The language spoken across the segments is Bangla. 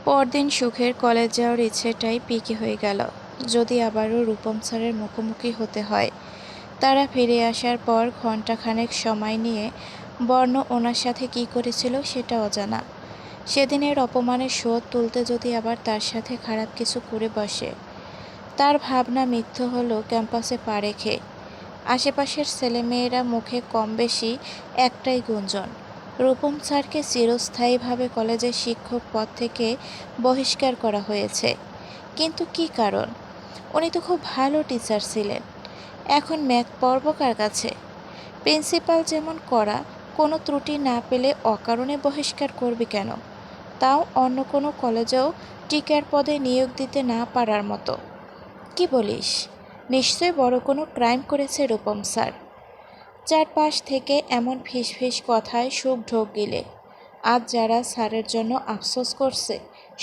পরদিন সুখের কলেজ যাওয়ার ইচ্ছেটাই পিকে হয়ে গেল। যদি আবারও রূপম স্যারের মুখোমুখি হতে হয়। তারা ফিরে আসার পর ঘণ্টাখানেক সময় নিয়ে বর্ণ ওনার সাথে কী করেছিল সেটা অজানা। সেদিনের অপমানের শোধ তুলতে যদি আবার তার সাথে খারাপ কিছু করে বসে। তার ভাবনা মিথ্য হলো ক্যাম্পাসে পা রেখে। আশেপাশের ছেলেমেয়েরা মুখে কম বেশি একটাই গুঞ্জন, রূপম স্যারকে চিরস্থায়ীভাবে কলেজের শিক্ষক পদ থেকে বহিষ্কার করা হয়েছে। কিন্তু কী কারণ? উনি তো খুব ভালো টিচার ছিলেন। এখন ম্যাথ পড়ব কার কাছে? প্রিন্সিপাল যেমন করা, কোনো ত্রুটি না পেলে অকারণে বহিষ্কার করবে কেন? তাও অন্য কোনো কলেজেও টিচার পদে নিয়োগ দিতে না পারার মতো। কি বলিস? নিশ্চয়ই বড় কোনো ক্রাইম করেছে রূপম স্যার। চারপাশ থেকে এমন ফিসফিস কথায় সুখ ঢোক গিলে। আজ যারা স্যারের জন্য আফসোস করছে,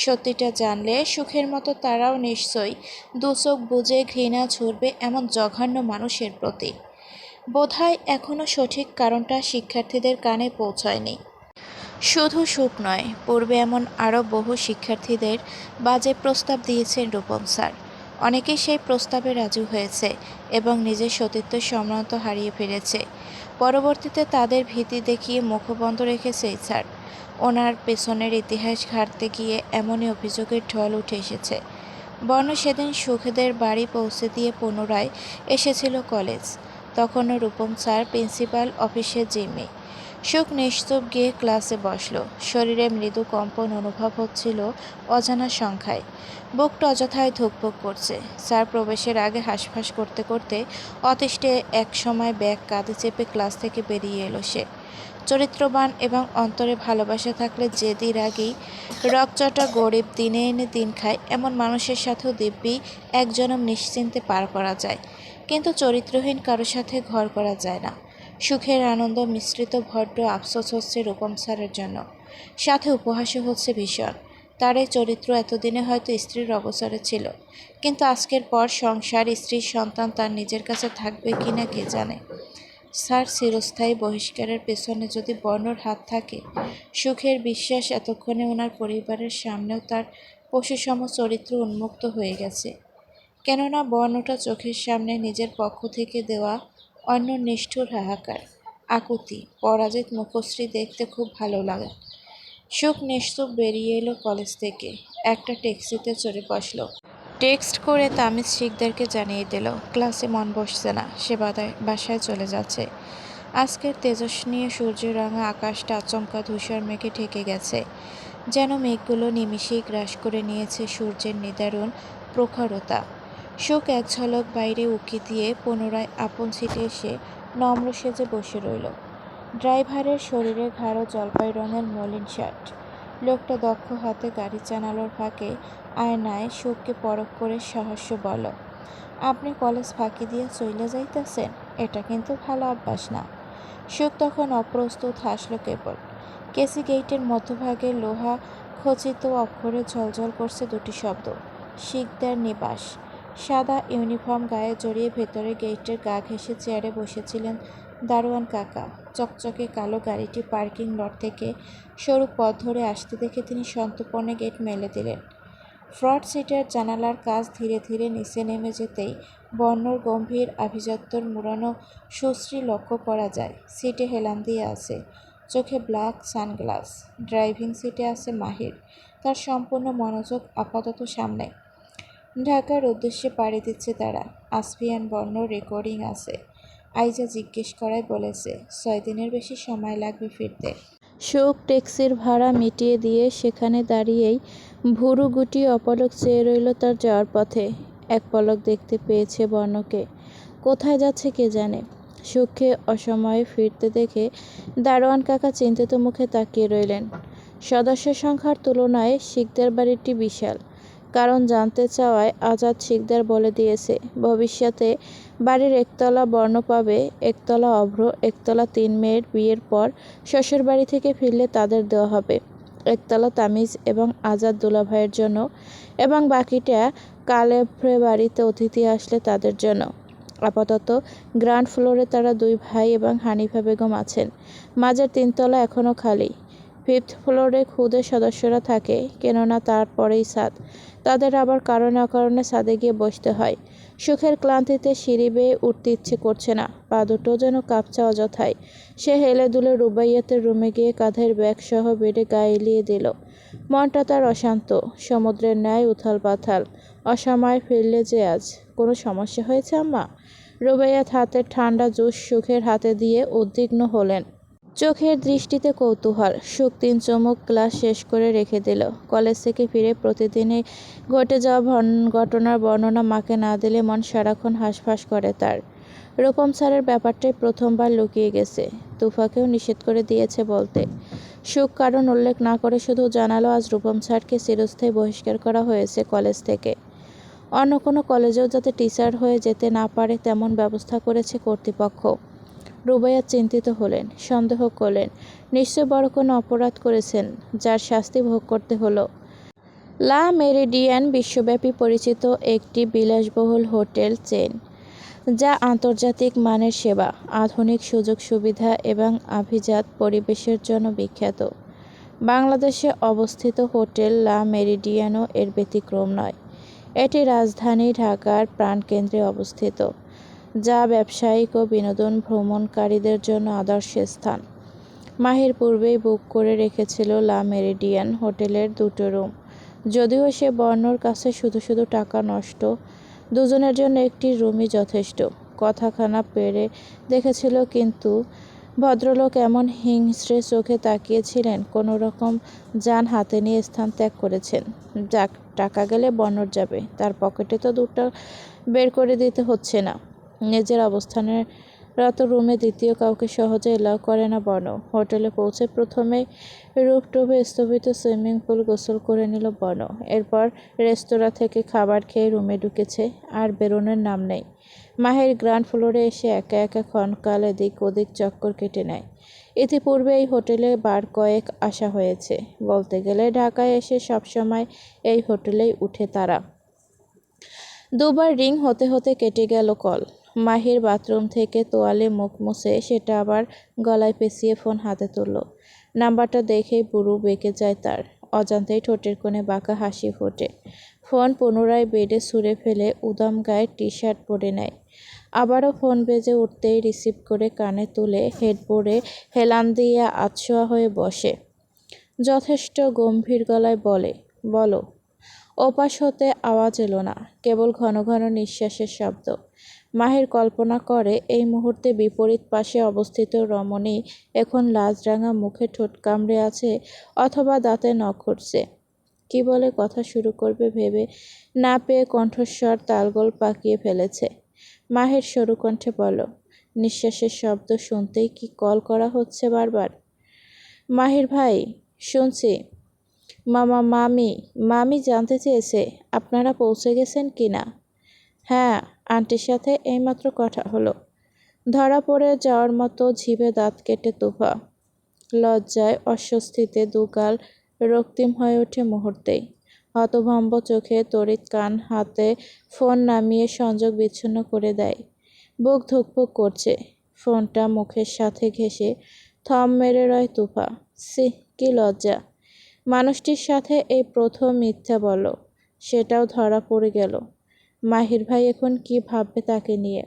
সত্যিটা জানলে সুখের মতো তারাও নিশ্চয়ই দুচোখ বুজে ঘৃণা ছুড়বে এমন জঘন্য মানুষের প্রতি। বোধহয় এখনও সঠিক কারণটা শিক্ষার্থীদের কানে পৌঁছয়নি। শুধু সুখ নয়, পূর্বে এমন আরও বহু শিক্ষার্থীদের বাজে প্রস্তাব দিয়েছেন রূপম স্যার। অনেকেই সেই প্রস্তাবে রাজি হয়েছে এবং নিজের সতীত্ব সম্ভ্রান্ত হারিয়ে ফেলেছে। পরবর্তীতে তাদের ভীতি দেখিয়ে মুখবন্ধ রেখেছে স্যার। ওনার পেছনের ইতিহাস ঘাঁটতে গিয়ে এমনই অভিযোগের ঢল উঠে এসেছে। বর্ণ সেদিন সুখদের বাড়ি পৌঁছে দিয়ে পুনরায় এসেছিল কলেজ। তখনও রূপম স্যার প্রিন্সিপাল অফিসে জিমে। সুখ নিশ্চুপ গিয়ে ক্লাসে বসল। শরীরে মৃদু কম্পন অনুভব হচ্ছিল অজানা সংখ্যায়। বুকটা অযথায় ধুকপুক করছে। স্যার প্রবেশের আগে হাঁসফাঁস করতে করতে অতিষ্ঠে এক সময় ব্যাগ কাঁধে চেপে ক্লাস থেকে বেরিয়ে এলো সে। চরিত্রবান এবং অন্তরে ভালোবাসা থাকলে জেদি রাগী রকচটা গরিব দিনে এনে দিন খায় এমন মানুষের সাথেও দিব্যি এক জনম নিশ্চিন্তে পার করা যায়, কিন্তু চরিত্রহীন কারোর সাথে ঘর করা যায় না। সুখের আনন্দ মিশ্রিত ভদ্র আফসোস হচ্ছে রূপম স্যারের জন্য, সাথে উপহাসও হচ্ছে ভীষণ। তার এই চরিত্র এতদিনে হয়তো স্ত্রীর অগোচরে ছিল, কিন্তু আজকের পর সংসার, স্ত্রীর সন্তান তার নিজের কাছে থাকবে কিনা কে জানে। স্যার চিরস্থায়ী বহিষ্কারের পেছনে যদি বর্ণর হাত থাকে, সুখের বিশ্বাস এতক্ষণে ওনার পরিবারের সামনেও তার পশুসম চরিত্র উন্মুক্ত হয়ে গেছে। কেননা বর্ণটা চোখের সামনে নিজের পক্ষ থেকে দেওয়া অন্য নিষ্ঠুর হাহাকার, আকুতি, পরাজিত মুখশ্রী দেখতে খুব ভালো লাগে। সুখ নিশ্চুপ বেরিয়ে এলো কলেজ থেকে। একটা ট্যাক্সিতে চড়ে বসল। টেক্সট করে তামিজ শিকদারকে জানিয়ে দিল ক্লাসে মন বসছে না, সে বাসায় চলে যাচ্ছে। আজকের তেজস্ক্রিয় সূর্যরাঙা আকাশটা আচমকা ধূসর মেঘে ঢেকে গেছে, যেন মেঘগুলো নিমিষেই গ্রাস করে নিয়েছে সূর্যের নিদারুণ প্রখরতা। সুখ এক ঝলক বাইরে উঁকি দিয়ে পুনরায় আপন সিটে এসে নম্র সেজে বসে রইল। ড্রাইভারের শরীরে গাঢ় জলপাই রঙের মলিন শার্ট। লোকটা দক্ষ হাতে গাড়ি চালানোর ফাঁকে আয়নায় সুখকে পরখ করে সহস্য বলল, আপনি কলেজ ফাঁকি দিয়ে চইলা যাইতেছেন? এটা কিন্তু ভালো অভ্যাস না। সুখ তখন অপ্রস্তুত, হাসল কেবল। কেসি গেটের মধ্যভাগে লোহা খচিত অক্ষরে ঝলঝল করছে দুটি শব্দ, শিকদার নিবাস। সাদা ইউনিফর্ম গায়ে জড়িয়ে ভেতরে গেটের গা ঘেঁষে চেয়ারে বসেছিলেন দারোয়ান কাকা। চকচকে কালো গাড়িটি পার্কিং লট থেকে সরু পথ ধরে আসতে দেখে তিনি সন্তর্পণে গেট মেলে দিলেন। ফ্রন্ট সিটের জানালার কাচ ধীরে ধীরে নিচে নেমে যেতেই বর্ণর গম্ভীর আভিজাত্যর মুড়ানো সুশ্রী লক্ষ্য করা যায়। সিটে হেলান দিয়ে আছে, চোখে ব্ল্যাক সানগ্লাস। ড্রাইভিং সিটে আছে মাহির, তার সম্পূর্ণ মনোযোগ আপাতত সামনে। ঢাকার উদ্দেশ্যে পাড়ি দিচ্ছে তারা। আসফিয়ান বর্ণ রেকর্ডিং আছে। আইজা জিজ্ঞেস করায় বলেছে 6 দিনের বেশি সময় লাগবে ফিরতে। সুখ ট্যাক্সির ভাড়া মিটিয়ে দিয়ে সেখানে দাঁড়িয়েই ভুরু গুটিয়ে অপলক চেয়ে রইল তার যাওয়ার পথে। এক পলক দেখতে পেয়েছে বর্ণকে, কোথায় যাচ্ছে কে জানে। সুখকে অসময়ে ফিরতে দেখে দারোয়ান কাকা চিন্তিত মুখে তাকিয়ে রইলেন। সদস্য সংখ্যার তুলনায় শিকদার বাড়িটি বিশাল। কারণ জানতে চাওয়ায় আজাদ শিকদার বলে দিয়েছে ভবিষ্যতে বাড়ির একতলা বর্ণ পাবে, একতলা অভ্র, একতলা 3 মেয়ের বিয়ের পর শ্বশুরবাড়ি থেকে ফিরলে তাদের দেওয়া হবে, একতলা তামিজ এবং আজাদ দুলাভাইয়ের জন্য, এবং বাকিটা কালেভ্রে বাড়িতে অতিথি আসলে তাদের জন্য। আপাতত গ্রাউন্ড ফ্লোরে তারা 2 ভাই এবং হানিফা বেগম আছেন। মাঝের 3 তলা এখনও খালি। 5th ফ্লোরে খুদে সদস্যরা থাকে, কেননা তারপরেই ছাদ। তাদের আবার কারণে অকারণে ছাদে গিয়ে বসতে হয়। সুখের ক্লান্তিতে সিঁড়ি বেয়ে উঠতে ইচ্ছে করছে না, পা দুটো যেন কাঁপছে অযথায়। সে হেলে দুলে রুবাইয়াতের রুমে গিয়ে কাঁধের ব্যাগসহ বেডে গায়ে এলিয়ে দিল। মনটা তার অশান্ত, সমুদ্রের ন্যায় উথাল পাথাল। অসময়ে ফিরলে যে আজ। কোনো সমস্যা হয়েছে আম্মা? রুবাইয়াত হাতের ঠান্ডা জুস সুখের হাতে দিয়ে উদ্বিগ্ন হলেন। চোখের দৃষ্টিতে কৌতূহল। সুখ 3 চুমুক গ্লাস শেষ করে রেখে দিল। কলেজ থেকে ফিরে প্রতিদিনই ঘটে যাওয়া ঘটনার বর্ণনা মাকে না দিলে মন সারাক্ষণ হাঁসফাঁস করে তার। রূপম স্যারের ব্যাপারটাই প্রথমবার লুকিয়ে গেছে। তুফাকেও নিষেধ করে দিয়েছে বলতে। সুখ কারণ উল্লেখ না করে শুধু জানালো আজ রূপম স্যারকে চিরস্থায়ী বহিষ্কার করা হয়েছে কলেজ থেকে। অন্য কোনো কলেজেও যাতে টিচার হয়ে যেতে না পারে তেমন ব্যবস্থা করেছে কর্তৃপক্ষ। রুবাইয়াত চিন্তিত হলেন, সন্দেহ করলেন, নিশ্চয় বড় কোনো অপরাধ করেছেন, যার শাস্তি ভোগ করতে হলো। লা মেরিডিয়ান বিশ্বব্যাপী পরিচিত একটি বিলাসবহুল হোটেল চেইন, যা আন্তর্জাতিক মানের সেবা, আধুনিক সুযোগ সুবিধা এবং আভিজাত পরিবেশের জন্য বিখ্যাত। বাংলাদেশে অবস্থিত হোটেল লা মেরিডিয়ানও এর ব্যতিক্রম নয়। এটি রাজধানী ঢাকার প্রাণকেন্দ্রে অবস্থিত, যা ব্যবসায়িক ও বিনোদন ভ্রমণকারীদের জন্য আদর্শ স্থান। মাহির পূর্বেই বুক করে রেখেছিল লা মেরিডিয়ান হোটেলের 2টো রুম। যদিও সে বর্ণর কাছে শুধু শুধু টাকা নষ্ট, দুজনের জন্য একটি রুমই যথেষ্ট। কথাখানা পেরে দেখেছিল, কিন্তু ভদ্রলোক এমন হিংস্রে চোখে তাকিয়েছিলেন, কোনো রকম যান হাতে নিয়ে স্থান ত্যাগ করেছেন। যাক, টাকা গেলে বর্ণর যাবে, তার পকেটে তো 2টা বের করে দিতে হচ্ছে না। নিজের অবস্থানরত রুমে দ্বিতীয় কাউকে সহজে এলাও করে না বর্ণ। হোটেলে পৌঁছে প্রথমেই রুফটপে স্থপিত সুইমিং পুল গোসল করে নিল বর্ণ। এরপর রেস্তোরাঁ থেকে খাবার খেয়ে রুমে ঢুকেছে, আর বেরোনোর নাম নেই। মাহির গ্রাউন্ড ফ্লোরে এসে একা একা ক্ষণকাল এদিক ওদিক চক্কর কেটে নেয়। ইতিপূর্বে এই হোটেলে বার কয়েক আসা হয়েছে। বলতে গেলে ঢাকায় এসে সবসময় এই হোটেলেই উঠে তারা। 2বার রিং হতে হতে কেটে গেল কল। মাহির বাথরুম থেকে তোয়ালে মুখ মুছে সেটা আবার গলায় পেঁচিয়ে ফোন হাতে তুলল। নাম্বারটা দেখেই বুড়ো বেঁকে যায় তার। অজান্তেই ঠোঁটের কোণে বাঁকা হাসি ফোটে। ফোন পুনরায় বেডে ছুঁড়ে ফেলে উদাম গায়ে টি-শার্ট পরে নেয়। আবারও ফোন বেজে উঠতেই রিসিভ করে কানে তুলে হেডবোর্ডে হেলান দিয়ে আতশোয়া হয়ে বসে। যথেষ্ট গম্ভীর গলায় বলে, বলো। ওপাশ হতে আওয়াজ এলো না, কেবল ঘন ঘন নিঃশ্বাসের শব্দ। মাহির কল্পনা করে এই মুহূর্তে বিপরীত পাশে অবস্থিত রমণী এখন লাজরাঙা মুখে ঠোঁট কামড়ে আছে, অথবা দাঁতে নখ ঘুরছে। কি বলে কথা শুরু করবে ভেবে না পেয়ে কণ্ঠস্বর তালগোল পাকিয়ে ফেলেছে। মাহির সরু কণ্ঠে বলল, নিঃশ্বাসের শব্দ শুনতেই কি কল করা হচ্ছে বারবার? মাহির ভাই, শুনছি। মামি জানতে চেয়েছে আপনারা পৌঁছে গেছেন কি না। হ্যাঁ, আন্টির সাথে এইমাত্র কথা হলো। ধরা পড়ে যাওয়ার মতো জিভে দাঁত কেটে তুফা। লজ্জায় অস্বস্তিতে দুগাল রক্তিম হয়ে ওঠে মুহূর্তেই। হতভম্ব চোখে তড়িৎ কান হাতে ফোন নামিয়ে সংযোগ বিচ্ছিন্ন করে দেয়। বুক ধুকপুক করছে। ফোনটা মুখের সাথে ঘেঁষে থম মেরে রয় তুফা। সি, কি লজ্জা! মানুষটির সাথে এই প্রথম মিথ্যা বলো, সেটাও ধরা পড়ে গেল। মাহির ভাই এখন কি ভাববে তাকে নিয়ে?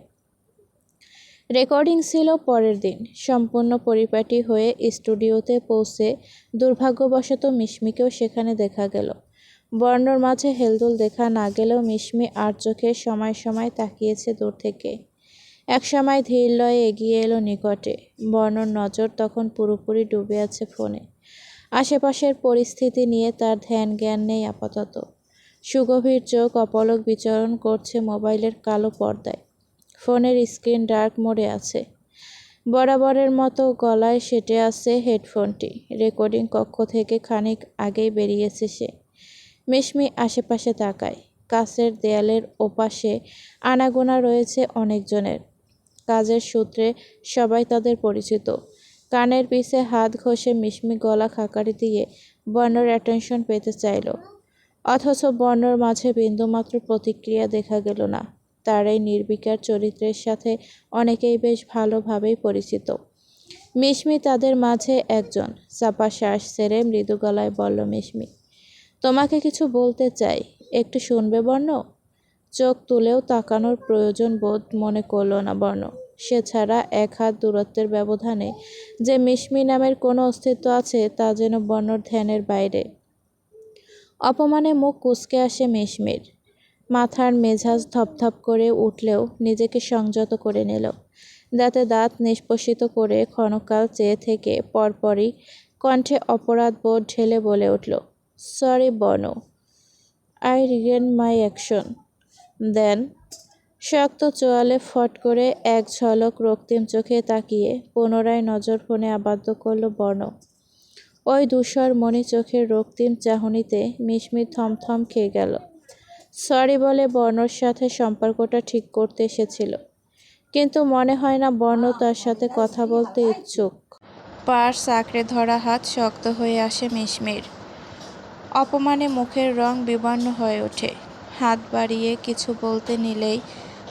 রেকর্ডিং ছিল পরের দিন। সম্পূর্ণ পরিপাটি হয়ে স্টুডিওতে পৌঁছে দুর্ভাগ্যবশত মিশমিকেও সেখানে দেখা গেল। বর্ণর মাঝে হেলদোল দেখা না গেলেও মিশমি আর চোখে সময় সময় তাকিয়েছে দূর থেকে। একসময় ধীর লয়ে এগিয়ে এলো নিকটে। বর্ণর নজর তখন পুরোপুরি ডুবে আছে ফোনে। আশেপাশের পরিস্থিতি নিয়ে তার ধ্যান জ্ঞান নেই আপাতত। সুগভীর চোখ অপলক বিচরণ করছে মোবাইলের কালো পর্দায়। ফোনের স্ক্রিন ডার্ক মোডে আছে। বরাবরের মতো গলায় সেটে আছে হেডফোনটি। রেকর্ডিং কক্ষ থেকে খানিক আগেই বেরিয়েছে সে। মিশমি আশেপাশে তাকায়। কাছের দেয়ালের ওপাশে আনাগোনা রয়েছে অনেকজনের। কাজের সূত্রে সবাই তাদের পরিচিত। কানের পিছে হাত ঘষে মিশমি গলা খাকারি দিয়ে বর্ণর অ্যাটেনশন পেতে চাইল, অথচ বর্ণর মাঝে বিন্দুমাত্র প্রতিক্রিয়া দেখা গেল না। তার এই নির্বিকার চরিত্রের সাথে অনেকেই বেশ ভালোভাবেই পরিচিত। মিশমি তাদের মাঝে একজন। চাপা শ্বাস ছেড়ে মৃদু গলায় বলল মিশমি, তোমাকে কিছু বলতে চাই, একটু শুনবে বর্ণ? চোখ তুলেও তাকানোর প্রয়োজন বোধ মনে করল না বর্ণ। সে ছাড়া এক হাত দূরত্বের ব্যবধানে যে মিশমি নামের কোনো অস্তিত্ব আছে তা যেন বর্ণর ধ্যানের বাইরে। অপমানে মুখ কুঁচকে আসে মিশমির। মাথার মেজাজ ধপধপ করে উঠলেও নিজেকে সংযত করে নিল। দাঁতে দাঁত নিষ্পষিত করে ক্ষণকাল চেয়ে থেকে পরপরই কণ্ঠে অপরাধ বোধ ঢেলে বলে উঠল, সরি বর্ণ, আই রিগ্রেট মাই অ্যাকশন। দেন শক্ত চোয়ালে ফট করে এক ঝলক রক্তিম চোখে তাকিয়ে পুনরায় নজর ফোনে আবদ্ধ করল বর্ণ। ওই ধূসর মণি চোখের রক্তিম চাহনিতে মিশমি থমথম খেয়ে গেল। সরি বলে বর্ণর সাথে সম্পর্কটা ঠিক করতে এসেছিল, কিন্তু মনে হয় না বর্ণ তার সাথে কথা বলতে ইচ্ছুক। পার্স আঁকড়ে ধরা হাত শক্ত হয়ে আসে মিশমির। অপমানে মুখের রং বিবর্ণ হয়ে ওঠে। হাত বাড়িয়ে কিছু বলতে নিলেই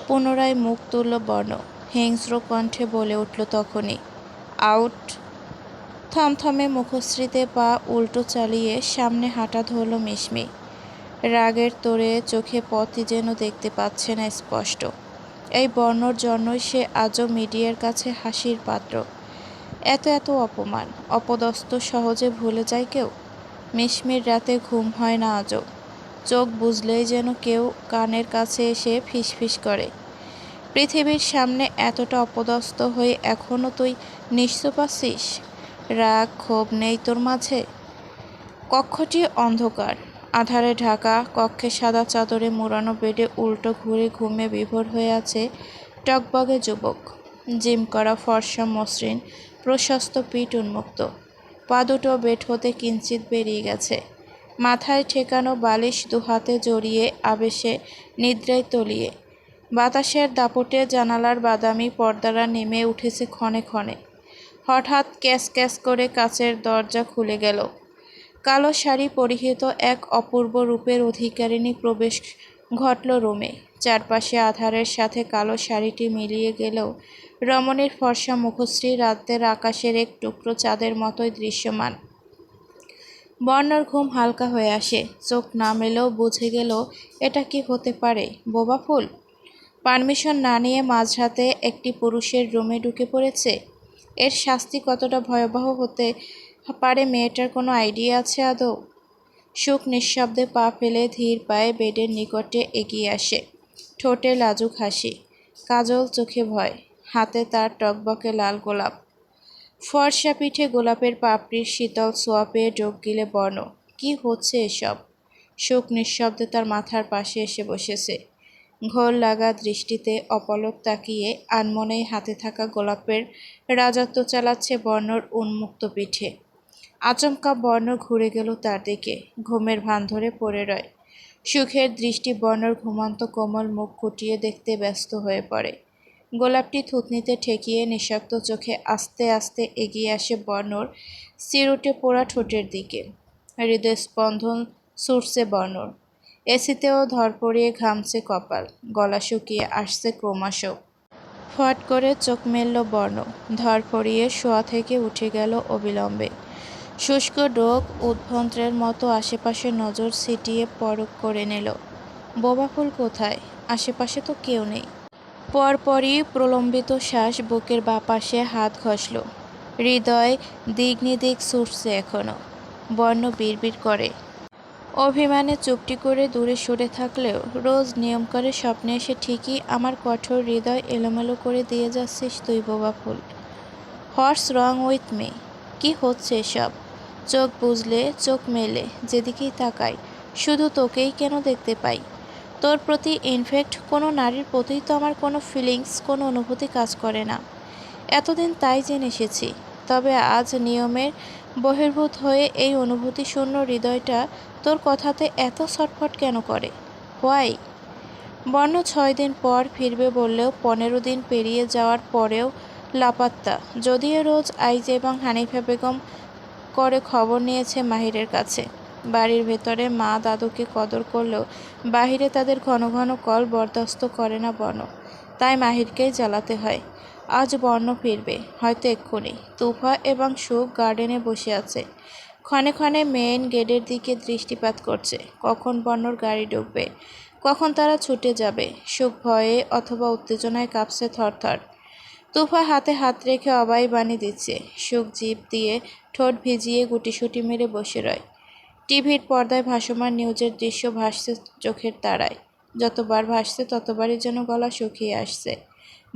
পুনরায় মুখ তুলল বর্ণ। হিংস্র কণ্ঠে বলে উঠল তখনই, আউট। থমথমে মুখশ্রীতে পা উল্টো চালিয়ে সামনে হাঁটা ধরল মিশমি। রাগের তোড়ে চোখে পথই যেন দেখতে পাচ্ছে না স্পষ্ট। এই বর্ণর জন্যই সে আজও মিডিয়ার কাছে হাসির পাত্র। এত এত অপমান, অপদস্থ সহজে ভুলে যায় কেউ? মিশমির রাতে ঘুম হয় না আজও। চোখ বুঝলেই যেন কেউ কানের কাছে এসে ফিসফিস করে, পৃথিবীর সামনে এতটা অপদস্থ হয়ে এখনও তুই নিশ্চুপ আছিস? রাগ ক্ষোভ নেই তোর মাঝে? কক্ষটি অন্ধকার, আধারে ঢাকা। কক্ষে সাদা চাদরে মোড়ানো বেডে উল্টো ঘুরে ঘুমে বিভোর হয়ে আছে টকবগে যুবক। জিম করা ফর্সা মসৃণ প্রশস্ত পিঠ উন্মুক্ত, পা দুটো বেড হতে কিঞ্চিত বেরিয়ে গেছে। মাথায় ঠেকানো বালিশ দুহাতে জড়িয়ে আবেশে নিদ্রায় তলিয়ে। বাতাসের দাপটে জানালার বাদামি পর্দারা নেমে উঠেছে ক্ষণে ক্ষণে। হঠাৎ ক্যাস ক্যাস করে কাচের দরজা খুলে গেল। কালো শাড়ি পরিহিত এক অপূর্ব রূপের অধিকারিণী প্রবেশ ঘটল রুমে। চারপাশে আধারের সাথে কালো শাড়িটি মিলিয়ে গেলেও রমণীর ফর্সা মুখশ্রী রাতের আকাশের এক টুকরো চাঁদের মতোই দৃশ্যমান। বর্ণর ঘুম হালকা হয়ে আসে। চোখ না মেলেও বুঝে গেল এটা কি হতে পারে? বোবা ফুল পারমিশন না নিয়ে মাঝরাতে একটি পুরুষের রুমে ঢুকে পড়েছে। এর শাস্তি কতটা ভয়াবহ হতে পারে মেয়েটার কোনো আইডিয়া আছে আদৌ? সুখ নিঃশব্দে পা ফেলে ধীর পায়ে বেডের নিকটে এগিয়ে আসে। ঠোঁটে লাজুক হাসি, কাজল চোখে ভয়, হাতে তার টকবকে লাল গোলাপ। ফর্সা পিঠে গোলাপের পাপড়ির শীতল ছোঁয়া পেয়ে ডোক গিলে বর্ণ। কি হচ্ছে এসব? সুখ নিঃশব্দে তার মাথার পাশে এসে বসেছে। ঘোর লাগা দৃষ্টিতে অপলক তাকিয়ে আনমনেই হাতে থাকা গোলাপের রাজত্ব চালাচ্ছে বর্ণর উন্মুক্ত পিঠে। আচমকা বর্ণ ঘুরে গেল তার দিকে, ঘুমের ভান ধরে পড়ে রয়। সুখের দৃষ্টি বর্ণর ঘুমন্ত কোমল মুখ খুঁটিয়ে দেখতে ব্যস্ত হয়ে পড়ে। গোলাপটি থুতনিতে ঠেকিয়ে নিঃশব্দ চোখে আস্তে আস্তে এগিয়ে আসে বর্ণর চিরুটে পোড়া ঠোঁটের দিকে। হৃদস্পন্দন ছুটছে বর্ণর। এসিতেও ধরপড়িয়ে ঘামছে কপাল, গলা শুকিয়ে আসছে ক্রমশ। ফট করে চোখ মেলল বর্ণ। ধরপড়িয়ে শোয়া থেকে উঠে গেল অবিলম্বে। শুষ্ক ডোক উদ্ভন্ত্রের মতো আশেপাশে নজর ছিটিয়ে পরখ করে নিল। বোবা ফুল কোথায়? আশেপাশে তো কেউ নেই। পরপরই প্রলম্বিত শ্বাস বুকের বাঁ পাশে হাত ঘষল। হৃদয় দিগ্নিদিগ ছুটছে এখনো। বর্ণ বিড়বিড় করে, অভিমানে চুপটি করে দূরে সরে থাকলেও রোজ নিয়ম করে স্বপ্নে এসে ঠিকই আমার কঠোর হৃদয় এলোমেলো করে দিয়ে যাচ্ছিস তুই বোবা ফুল। হোয়াটস রং উইথ মি? কি হচ্ছে এসব? চোখ বুঝলে চোখ মেলে যেদিকেই তাকাই শুধু তোকেই কেন দেখতে পাই? তোর প্রতি ইনফ্যাক্ট কোনো নারীর প্রতিই তো আমার কোনো ফিলিংস, কোনো অনুভূতি কাজ করে না। এতদিন তাই জেনে এসেছি, তবে আজ নিয়মের বহির্ভূত হয়ে এই অনুভূতি শূন্য হৃদয়টা তোর কথাতে এত ছটফট কেন করে? হোয়াই? বর্ণ 6 দিন পর ফিরবে বললেও 15 দিন পেরিয়ে যাওয়ার পরেও লাপাত্তা। যদিও রোজ আইজে এবং হানিফা বেগম করে খবর নিয়েছে মাহিরের কাছে। বাড়ির ভেতরে মা দাদুকে কদর করলেও বাহিরে তাদের ঘন ঘন কল বরদাস্ত করে না বর্ণ। তাই মাহিরকেই জ্বালাতে হয়। আজ বর্ণ ফিরবে, হয়তো এক্ষুনি। তুফা এবং সুখ গার্ডেনে বসে আছে। ক্ষণে ক্ষণে মেইন গেটের দিকে দৃষ্টিপাত করছে। কখন বর্ণর গাড়ি ঢুকবে, কখন তারা ছুটে যাবে। সুখ ভয়ে অথবা উত্তেজনায় কাঁপছে থরথর। তুফা হাতে হাত রেখে অবাই বাণী দিচ্ছে। সুখ জিভ দিয়ে ঠোঁট ভিজিয়ে গুটিসুটি মেরে বসে রয়। টিভির পর্দায় ভাসমান নিউজের দৃশ্য ভাসছে চোখের তারায়। যতবার ভাসছে ততবারই যেন গলা শুকিয়ে আসছে।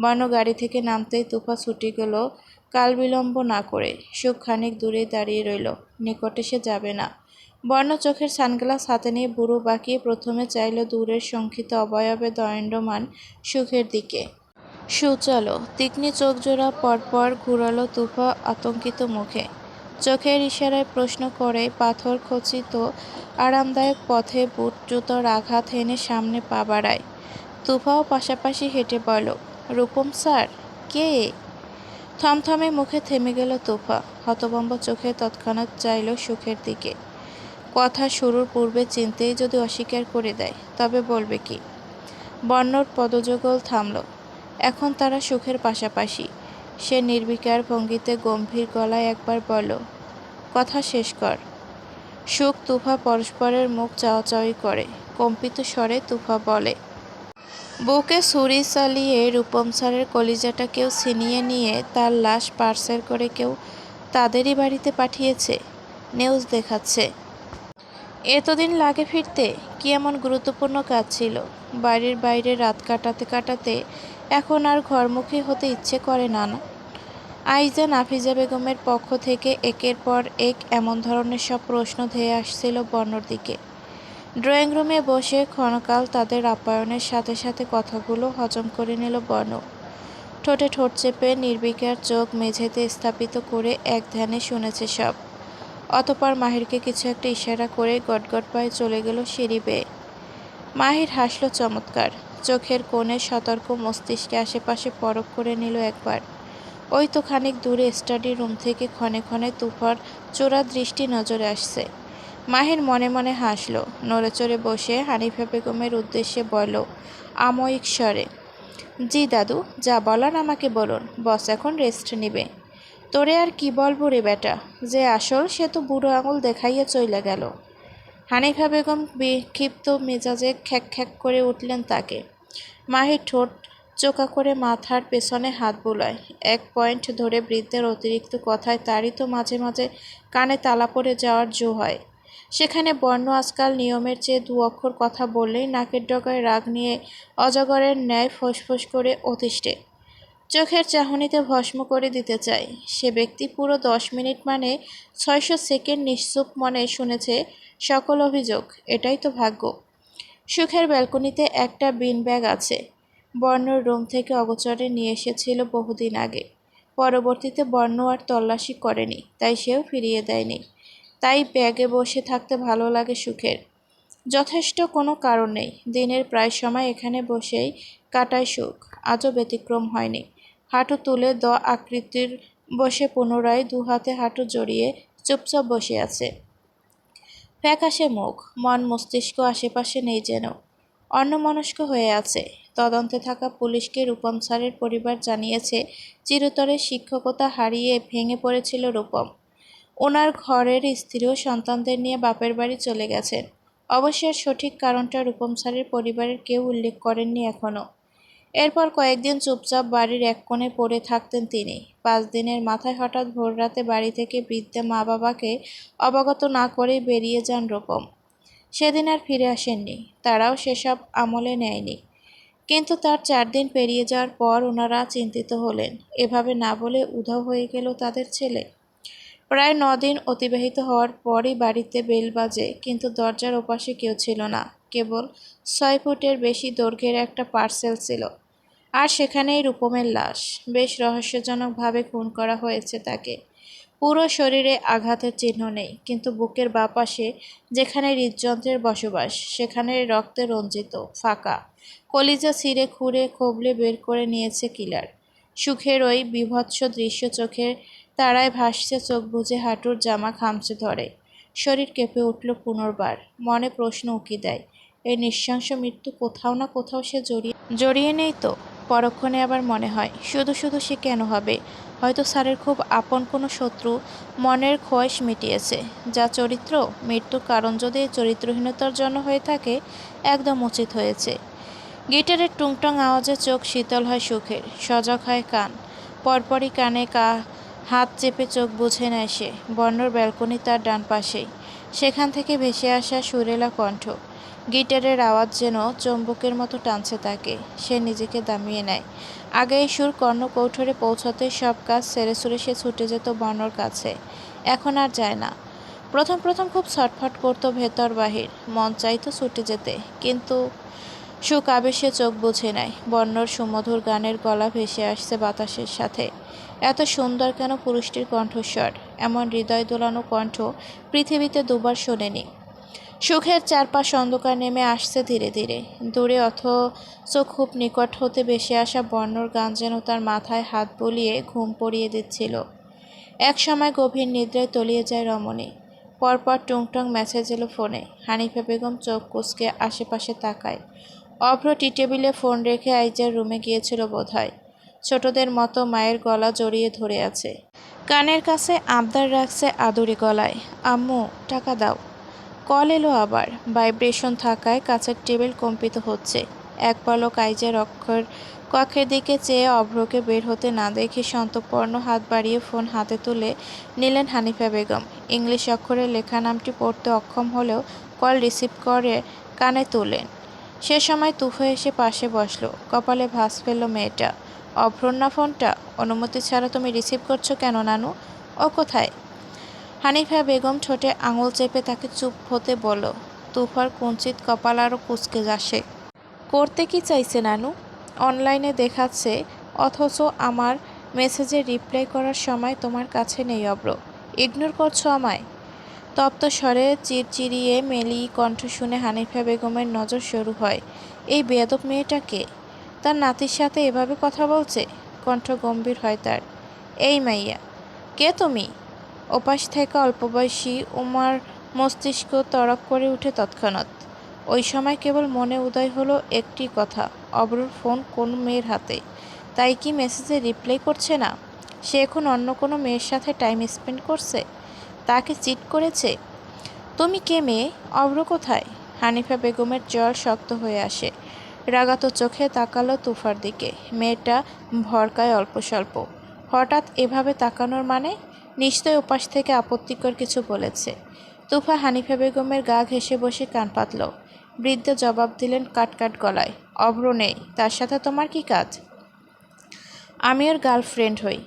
বর্ণ গাড়ি থেকে নামতেই তুফা ছুটে গেল কাল বিলম্ব না করে। সুখ খানিক দূরেই দাঁড়িয়ে রইল, নিকটে সে যাবে না। বর্ণ চোখের সানগ্লাস হাতে নিয়ে বুড়ো বাঁকিয়ে প্রথমে চাইল দূরের শঙ্কিত অবয়বে দণ্ডায়মান সুখের দিকে। চলো। তীক্ষ্ণ চোখজোড়া পরপর ঘুরালো তুফা আতঙ্কিত মুখে। চোখের ইশারায় প্রশ্ন করে পাথর খচিত আরামদায়ক পথে বুট জুতোর আঘাত হেনে সামনে পা বাড়ায়। তুফাও পাশাপাশি হেঁটে বলল, রূপম স্যার? কে? থমথমে মুখে থেমে গেল তুফা। হতভম্ব চোখে তৎক্ষণাৎ চাইল সুখের দিকে। কথা শুরুর পূর্বে চিনতেই যদি অস্বীকার করে দেয়, তবে বলবে কি? বর্ণর পদযুগল থামল। এখন তারা সুখের পাশাপাশি। সে নির্বিকার ভঙ্গিতে গম্ভীর গলায় একবার বলল, কথা শেষ কর। সুখ তুফা পরস্পরের মুখ চাওয়াচাওয়ি করে। কম্পিত স্বরে তুফা বলে, বুকে ছুরি চালিয়ে রূপম স্যারের কলিজাটা কেউ ছিনিয়ে নিয়ে তার লাশ পার্সেল করে কেউ তাদেরই বাড়িতে পাঠিয়েছে। নিউজ দেখাচ্ছে। এতদিন লাগে ফিরতে? কি এমন গুরুত্বপূর্ণ কাজ ছিল? বাড়ির বাইরে রাত কাটাতে কাটাতে এখন আর ঘরমুখী হতে ইচ্ছে করে না। আইজা নাফিজা বেগমের পক্ষ থেকে একের পর এক এমন ধরনের সব প্রশ্ন ধেয়ে আসছিল বর্ণর দিকে। ড্রয়িং রুমে বসে ক্ষণকাল তাদের আপ্যায়নের সাথে সাথে কথাগুলো হজম করে নিল বর্ণ। ঠোঁটে ঠোঁট চেপে নির্বিকার চোখ মেঝেতে স্থাপিত করে এক ধ্যানে শুনেছে সব। অতঃপর মাহিরকে কিছু একটা ইশারা করে গটগট পায়ে চলে গেল সিঁড়ি বেয়ে। মাহির হাসল চমৎকার। চোখের কোণে সতর্ক মস্তিষ্কে আশেপাশে পরখ করে নিল একবার। ওই তো খানিক দূরে স্টাডি রুম থেকে ক্ষণে ক্ষণে তুফার চোরা দৃষ্টি নজরে আসছে। মাহির মনে মনে হাসল। নড়েচড়ে বসে হানিফা বেগমের উদ্দেশ্যে বলল আময়িক স্বরে, জি দাদু, যা বলার আমাকে বলুন। বস এখন রেস্ট নিবে। তোরে আর কি বলবো রে বেটা, যে আসল সে তো বুড়ো আঙুল দেখাইয়া চইলা গেল। হানিফা বেগম বিক্ষিপ্ত মেজাজে খ্যাক খ্যাক করে উঠলেন তাকে। মাহির ঠোঁট চোকা করে মাথার পেছনে হাত বুলায়। এক পয়েন্ট ধরে বৃদ্ধের অতিরিক্ত কথায় তারই তো মাঝে মাঝে কানে তালা পড়ে যাওয়ার জো হয়। সেখানে বর্ণ আজকাল নিয়মের চেয়ে দু অক্ষর কথা বললেই নাকের ডগায় রাগ নিয়ে অজগরের ন্যায় ফোঁস করে অতিষ্ঠে। চোখের চাহনিতে ভস্ম করে দিতে চায়। সে ব্যক্তি পুরো 10 মিনিট মানে 600 সেকেন্ড নিশ্চুপ মনে শুনেছে সকল অভিযোগ। এটাই তো ভাগ্য। সুখের ব্যালকনিতে একটা বিন ব্যাগ আছে। বর্ণর রুম থেকে অগোচরে নিয়ে এসেছিল বহুদিন আগে। পরবর্তীতে বর্ণ আর তল্লাশি করেনি, তাই সেও ফিরিয়ে দেয়নি। তাই ব্যাগে বসে থাকতে ভালো লাগে সুখের। যথেষ্ট কোনো কারণ নেই। দিনের প্রায় সময় এখানে বসেই কাটায় সুখ। আজও ব্যতিক্রম হয়নি। হাঁটু তুলে আকৃতির বসে পুনরায় দু হাতে হাঁটু জড়িয়ে চুপচাপ বসে আছে। ফ্যাকাশে মুখ, মন মস্তিষ্ক আশেপাশে নেই যেন। অন্যমনস্ক হয়ে আছে। তদন্তে থাকা পুলিশকে রূপম স্যারের পরিবার জানিয়েছে চিরতরে শিক্ষকতা হারিয়ে ভেঙে পড়েছিল রূপম। ওনার ঘরের স্ত্রী ও সন্তানদের নিয়ে বাপের বাড়ি চলে গেছেন। অবশ্য সঠিক কারণটা রূপম স্যারের পরিবারের কেউ উল্লেখ করেননি এখনও। এরপর কয়েকদিন চুপচাপ বাড়ির এক কোণে পড়ে থাকতেন তিনি। 5 দিনের মাথায় হঠাৎ ভোররাতে বাড়ি থেকে বৃদ্ধা মা বাবাকে অবগত না করেই বেরিয়ে যান রূপম। সেদিন আর ফিরে আসেননি। তারাও সেসব আমলে নেয়নি। কিন্তু তার 4 দিন পেরিয়ে যাওয়ার পর ওনারা চিন্তিত হলেন। এভাবে না বলে উধাও হয়ে গেল তাদের ছেলে। প্রায় 9 দিন অতিবাহিত হওয়ার পরই বাড়িতে বেল বাজে, কিন্তু দরজার ওপাশে কেউ ছিল না। কেবল 6 ফুটের বেশি দৈর্ঘ্যের একটা পার্সেল ছিল। আর সেখানেই রূপমের লাশ। বেশ রহস্যজনকভাবে খুন করা হয়েছে তাকে। পুরো শরীরে আঘাতের চিহ্ন নেই, কিন্তু বুকের বাঁ পাশে যেখানে হৃদযন্ত্রের বসবাস, সেখানে রক্তে রঞ্জিত, ফাঁকা। কলিজা ছিঁড়ে খুঁড়ে খবলে বের করে নিয়েছে কিলার। সুখের ওই বীভৎস দৃশ্য চোখের তারায় ভাসছে, চোখ বুজে হাঁটুর জামা খামচে ধরে। শরীর কেঁপে উঠল পুনর্বার। মনে প্রশ্ন উকি দেয়, এই নৃশংস মৃত্যু কোথাও না কোথাও সে জড়িয়ে নেই তো? পরক্ষণে আবার মনে হয় শুধু শুধু সে কেন হবে, হয়তো স্যারের খুব আপন কোনো শত্রু মনের খোয়াইশ মিটিয়েছে। যা চরিত্র, মৃত্যুর কারণ যদি এই চরিত্রহীনতার জন্য হয়ে থাকে, একদম উচিত হয়েছে। গিটারের টুংটাং আওয়াজে চোখ শীতল হয় সুখের, সজাগ হয় কান। পরপরই কানে হাত চেপে চোখ বুঝে নেয় সে। বর্ণর ব্যালকনি তার ডান পাশেই। সেখান থেকে ভেসে আসা সুরেলা কণ্ঠ। গিটারের আওয়াজ যেন চৌম্বকের মতো টানছে তাকে। সে নিজেকে দামিয়ে নেয়। আগে এই সুর কর্ণকৌঠরে পৌঁছাতে সব কাজ সেরে সুরে সে ছুটে যেত বর্ণর কাছে। এখন আর যায় না। প্রথম প্রথম খুব ছটফট করতো ভেতর বাহির, মন চাইতো ছুটে যেতে, কিন্তু সুখ আবেশে চোখ বুঝে নেয়। বর্ণর সুমধুর গানের গলা ভেসে আসছে বাতাসের সাথে। এত সুন্দর কেন পুরুষটির কণ্ঠস্বর, এমন হৃদয় দোলানো কণ্ঠ পৃথিবীতে দুবার শোনেনি। সুখের চারপাশ অন্ধকার নেমে আসছে ধীরে ধীরে। দূরে অথচ খুব নিকট হতে ভেসে আসা বর্ণর গান যেন তার মাথায় হাত বুলিয়ে ঘুম পড়িয়ে দিচ্ছিল। এক সময় গভীর নিদ্রায় তলিয়ে যায় রমণী। পরপর টুংটাং মেসেজ এলো ফোনে। হানিফা বেগম চোখ কুঁচকে আশেপাশে তাকায়। অভ্র টি টেবিলে ফোন রেখে আইজার রুমে গিয়েছিল বোধহয়। ছোটদের মতো মায়ের গলা জড়িয়ে ধরে আছে। কানের কাছে আবদার রাখছে আদুরে গলায়, আম্মু টাকা দাও। কল এলো আবার। ভাইব্রেশন থাকায় কাছের টেবিল কম্পিত হচ্ছে। এক পলক আইজার কক্ষের দিকে চেয়ে অভ্রকে বের হতে না দেখে সন্তর্পণ হাত বাড়িয়ে ফোন হাতে তুলে নিলেন হানিফা বেগম। ইংলিশ অক্ষরে লেখা নামটি পড়তে অক্ষম হলেও কল রিসিভ করে কানে তুললেন। সে সময় তুফা এসে পাশে বসলো। কপালে ভাঁজ ফেলল মেয়েটা। অভ্রর না ফোনটা? অনুমতি ছাড়া তুমি রিসিভ করছো কেন নানু? ও কোথায়? হানিফা বেগম ঠোঁটে আঙুল চেপে তাকে চুপ হতে বলল। তুফার কুঞ্চিত কপাল আরও কুঁচকে আসে। করতে কি চাইছে নানু? অনলাইনে দেখাচ্ছে, অথচ আমার মেসেজে রিপ্লাই করার সময় তোমার কাছে নেই অব্র। ইগনোর করছো আমায়? তপ্ত স্বরে চিরচিরিয়ে মেলি কণ্ঠ শুনে হানিফা বেগমের নজর শুরু হয়। এই বেয়াদব মেয়েটা কে? তার নাতির সাথে এভাবে কথা বলছে? কণ্ঠ গম্ভীর হয় তার। এই মাইয়া, কে তুমি? ওপাশ থেকে অল্পবয়সী উমার মস্তিষ্ক তড়ক করে উঠে তৎক্ষণাৎ। ওই সময় কেবল মনে উদয় হলো একটি কথা, অব্রর ফোন কোন মেয়ের হাতে। তাই কি মেসেজে রিপ্লাই করছে না? সে এখন অন্য কোনো মেয়ের সাথে টাইম স্পেন্ড করছে? তাকে চিট করেছে? তুমি কে মেয়ে? অব্র কোথায়? হানিফা বেগমের জল শক্ত হয়ে আসে। রাগাত চোখে তাকালো তুফার দিকে। মেয়েটা ভরকায় অল্প স্বল্প। হঠাৎ এভাবে তাকানোর মানে? নিশ্চয় ওপাশ থেকে আপত্তিকর কিছু বলেছে। তুফা হানিফা বেগমের গা ঘেঁষে বসে কান পাতল। বৃদ্ধ জবাব দিলেন কাটকাট গলায়, অভ্র নেই, তার সাথে তোমার কি কাজ? আমি ওর গার্লফ্রেন্ড হই।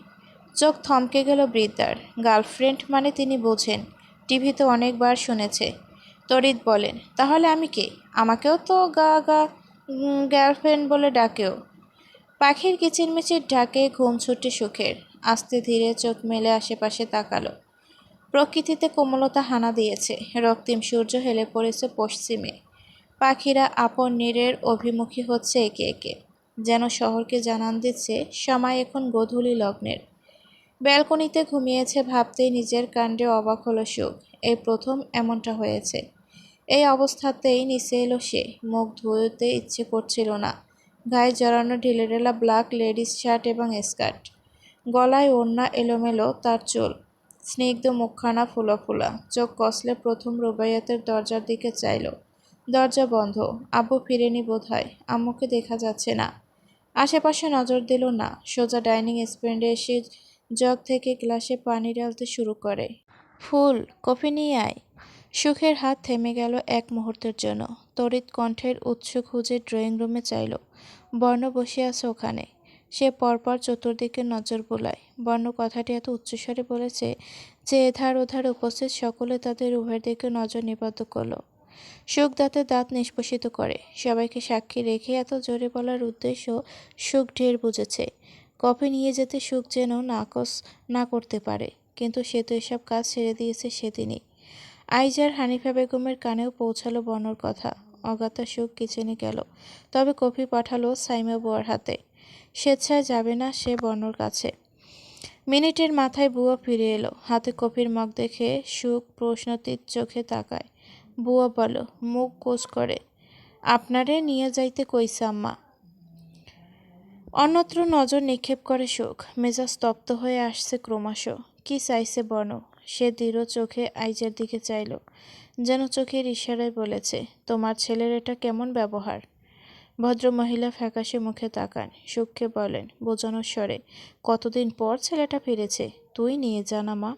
চোখ থমকে গেল বৃদ্ধার। গার্লফ্রেন্ড মানে তিনি বোঝেন, টিভিতে অনেকবার শুনেছে। তড়িৎ বলেন, তাহলে আমি কে? আমাকেও তো গার্লফ্রেন্ড বলে ডাকেও। পাখির কিচিরমিচির ডাকে ঘুম ছুটে সুখের। আস্তে ধীরে চোখ মেলে আশেপাশে তাকালো। প্রকৃতিতে কোমলতা হানা দিয়েছে। রক্তিম সূর্য হেলে পড়েছে পশ্চিমে। পাখিরা আপন নীড়ের অভিমুখী হচ্ছে একে একে, যেন শহরকে জানান দিচ্ছে সময় এখন গোধূলি লগ্নের। ব্যালকনিতে ঘুমিয়েছে ভাবতেই নিজের কাণ্ডে অবাক হলো সুখ। এই প্রথম এমনটা হয়েছে। এই অবস্থাতেই নিচে এলো সে। মুখ ধুতে ইচ্ছে করছিল না। গায়ে জড়ানো ঢিলেঢালা ব্ল্যাক লেডিস শার্ট এবং স্কার্ট। গলায় ওড়না, এলোমেলো তার চুল। স্নিগ্ধ মুখখানা ফুলা ফুলা। চোখ কষলে প্রথম রুবাইয়াতের দরজার দিকে চাইল। দরজা বন্ধ। আব্বু ফিরেনি বোধহয়। আম্মুকে দেখা যাচ্ছে না। আশেপাশে নজর দিল না। সোজা ডাইনিং স্ট্যান্ডে এসে জগ থেকে গ্লাসে পানি ঢালতে শুরু করে। ফুল, কফি নিয়ে আয়। সুখের হাত থেমে গেল এক মুহূর্তের জন্য। তড়িৎ কণ্ঠের উৎস খুঁজে ড্রয়িং রুমে চাইল। বর্ণ বসে আছে ওখানে। সে পরপর চতুর্দিকে নজর বোলায়। বর্ণ কথাটি এত উচ্চস্বরে বলেছে যে এধার ওধার উপস্থিত সকলে তাদের উভয়ের দিকে নজর নিবদ্ধ করল। সুখ দাঁতে দাঁত নিষ্পষিত করে। সবাইকে সাক্ষী রেখে এত জোরে বলার উদ্দেশ্য সুখ ঢের বুঝেছে। কফি নিয়ে যেতে সুখ যেন নাকচ না করতে পারে, কিন্তু সে তো এসব কাজ ছেড়ে দিয়েছে সেদিনই। আইজার হানিফা বেগমের কানেও পৌঁছালো বর্ণর কথা। অগাতা সুখ কিচেনে গেল, তবে কফি পাঠালো সাইমা বুয়ার হাতে। স্বেচ্ছায় যাবে না সে বর্ণর কাছে। মিনিটের মাথায় বুয়া ফিরে এলো, হাতে কফির মগ দেখে সুখ প্রশ্নতীত চোখে তাকায়। বুয়া বলো, মুখ কোচ করে, আপনারে নিয়ে যাইতে কইছে আম্মা। অন্যত্র নজর নিক্ষেপ করে সুখ। মেজাজ তপ্ত হয়ে আসছে ক্রমশ। কি চাইছে বর্ণ? সে দৃঢ় চোখে আইজের দিকে চাইল, যেন চোখের ইশারায় বলেছে, তোমার ছেলের এটা কেমন ব্যবহার? ভদ্রমহিলা ফ্যাকাশে মুখে তাকান, সুখকে বলেন বোঝানোর স্বরে, কতদিন পর ছেলেটা ফিরেছে, তুই নিয়ে যা না মা।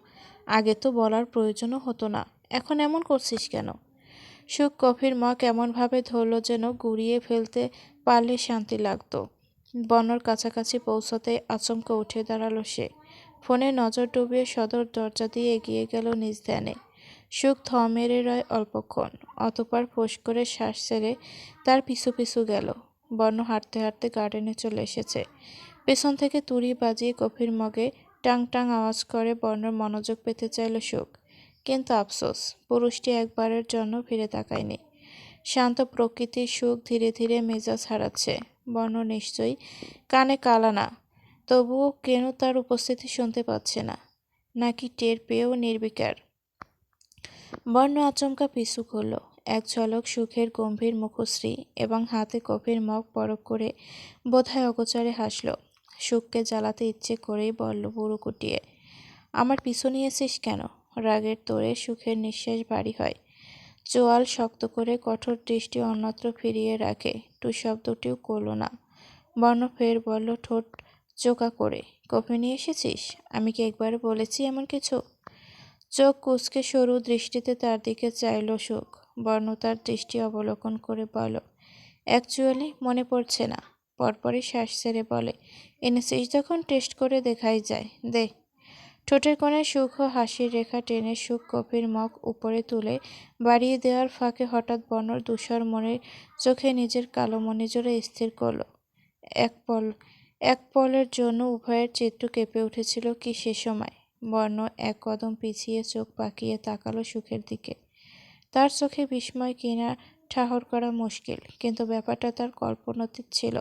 আগে তো বলার প্রয়োজনও হতো না, এখন এমন করছিস কেন? সুখ কফির মগ এমনভাবে ধরল যেন গুড়িয়ে ফেলতে পারলে শান্তি লাগতো। বনর কাছাকাছি পৌঁছাতে আচমকা উঠে দাঁড়ালো সে। ফোনে নজর ডুবিয়ে সদর দরজা দিয়ে এগিয়ে গেল নিজ ধ্যানে। সুখ থ মেরে রয় অল্পক্ষণ, অতঃপর ফোঁস করে শ্বাস ছেড়ে তার পিছু পিছু গেল। বর্ণ হাঁটতে হাঁটতে গার্ডেনে চলে এসেছে। পেছন থেকে তুড়ি বাজিয়ে কফির মগে টাং টাং আওয়াজ করে বর্ণর মনোযোগ পেতে চাইল সুখ। কিন্তু আফসোস, পুরুষটি একবারের জন্য ফিরে তাকায়নি। শান্ত প্রকৃতির সুখ ধীরে ধীরে মেজাজ হারাচ্ছে। বর্ণ নিশ্চয়ই কানে কালা না, তবুও কেন তার উপস্থিতি শুনতে পাচ্ছে না, নাকি টের পেয়েও নির্বিকার। বর্ণ আচমকা পিছু করল। এক ঝলক সুখের গম্ভীর মুখশ্রী এবং হাতে কফির মগ পরক করে বোধহয় অগোচরে হাসল। সুখকে জ্বালাতে ইচ্ছে করেই বলল বুড়ো কুটিয়ে, আমার পিছু নিয়েছিস কেন? রাগের তোড়ে সুখের নিঃশ্বাস ভারী হয়। চোয়াল শক্ত করে কঠোর দৃষ্টি অন্যত্র ফিরিয়ে রাখে। টু শব্দটিও করল না। বর্ণ ফের বলল ঠোঁট চোকা করে, কফি নিয়ে এসেছিস? আমি কি একবারে বলেছি এমন কিছু? চোখ কুঁচকে সরু দৃষ্টিতে তার দিকে চাইল সুখ। বর্ণ তার দৃষ্টি অবলোকন করে বলল, অ্যাকচুয়ালি মনে পড়ছে না। পরপরই শ্বাস ছেড়ে বলে, এনেছিস যখন টেস্ট করে দেখাই যায়, দে। ঠোঁটের কোণে সূক্ষ্ম হাসির রেখা টেনে সুখ কফির মগ উপরে তুলে বাড়িয়ে দেওয়ার ফাঁকে হঠাৎ বর্ণর ধূসর মনের চোখে নিজের কালো মণিজোড়ে স্থির করল। এক পলের জন্য উভয়ের চিত্ত কেঁপে উঠেছিল কি সে সময়। বর্ণ এক কদম পিছিয়ে চোখ পাকিয়ে তাকালো সুখের দিকে। তার চোখে বিস্ময় কিনা ঠাহর করা মুশকিল, কিন্তু ব্যাপারটা তার কল্পনাতীত ছিল।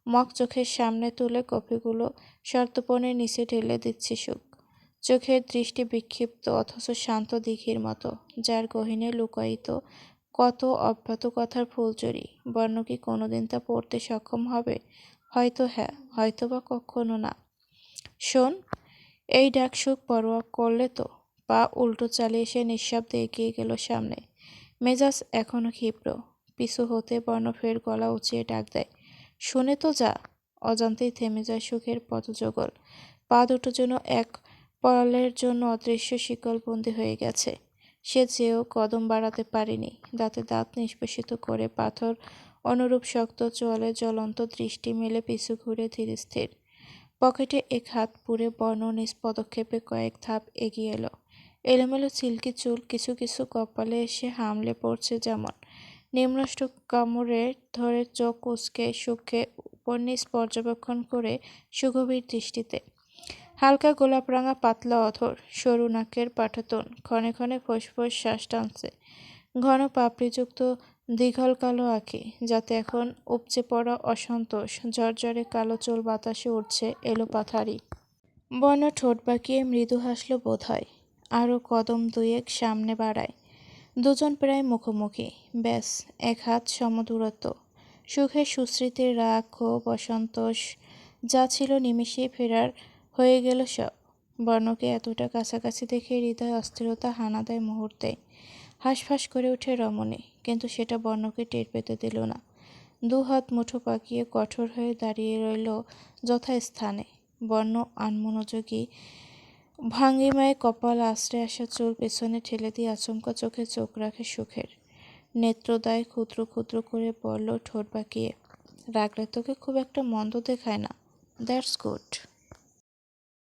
মগ চোখের সামনে তুলে কফিগুলো সর্তপনের নিচে ঢেলে দিচ্ছে সুখ। চোখের দৃষ্টি বিক্ষিপ্ত অথচ শান্ত দিঘির মতো, যার গহীনে লুকায়িত কত অব্যাহত কথার ফুলচুরি। বর্ণ কি কোনোদিন তা পড়তে সক্ষম হবে? হয়তো হ্যাঁ, হয়তোবা কখনো না। শোন, এই ডাক সুখ পরোয়া করলে তো। পা উল্টো চালিয়ে সে নিঃশব্দে এগিয়ে গেল সামনে। মেজাজ এখনো ক্ষিপ্র। পিছু হতে বর্ণ ফের গলা উঁচিয়ে ডাক দেয়, শুনে তো যা। অজান্তেই থেমে যায় সুখের পদযুগল। পা দুটো যেন এক পলের জন্য অদৃশ্য শিকলবন্দি হয়ে গেছে। সে চেয়েও কদম বাড়াতে পারেনি। দাঁতে দাঁত নিষ্পেষিত করে পাথর অনুরূপ শক্ত চোয়ালে জ্বলন্ত দৃষ্টি মেলে পিছু ঘুরে ধীর স্থির। পকেটে এক হাত পুরে বর্ণ নিজ পদক্ষেপে কয়েক ধাপ এগিয়ে এলো। এলোমেলো সিল্কি চুল কিছু কিছু কপালে এসে হামলে পড়ছে যেমন। নিম্নষ্ট কামড়ে ধরে চোখ উচকে সুখে উপর নিচ পর্যবেক্ষণ করে সুগভীর দৃষ্টিতে। হালকা গোলাপরাঙা পাতলা অধর, সরু নাকের পাটাতন, ক্ষণে ক্ষণে ফোঁস-ফোঁস শ্বাস টানছে। ঘন পাপড়িযুক্ত দীঘল কালো আঁখি, যাতে এখন উপচে পড়া অসন্তোষ। ঝরঝরে কালো চুল বাতাসে উঠছে এলোপাথারি। বর্ণ ঠোঁট বাঁকিয়ে মৃদু হাসল বোধহয়। আরও কদম দুয়েক সামনে বাড়ায়। দুজন প্রায় মুখোমুখি, ব্যাস এক হাত সমদূরত্ব। সুখের সুস্মৃতির রাগ, ক্ষোভ, অসন্তোষ যা ছিল নিমেষেই ফেরার হয়ে গেল সব। বর্ণকে এতটা কাছাকাছি দেখে হৃদয় অস্থিরতা হানা দেয় মুহূর্তে। হাঁসফাঁস করে ওঠে রমণী, কিন্তু সেটা বর্ণকে টের পেতে দিল না। দু হাত মুঠো পাকিয়ে কঠোর হয়ে দাঁড়িয়ে রইল যথাস্থানে। বর্ণ আনমনোযোগী ভঙ্গিমায় কপাল আশ্রে আসা চুল পেছনে ঠেলে দিয়ে আচমকা চোখে চোখ রাখে সুখের। নেত্রদ্বয় ক্ষুদ্র ক্ষুদ্র করে বলল ঠোঁট বাঁকিয়ে, রাগলে তোকে খুব একটা মন্দ দেখায় না। That's good.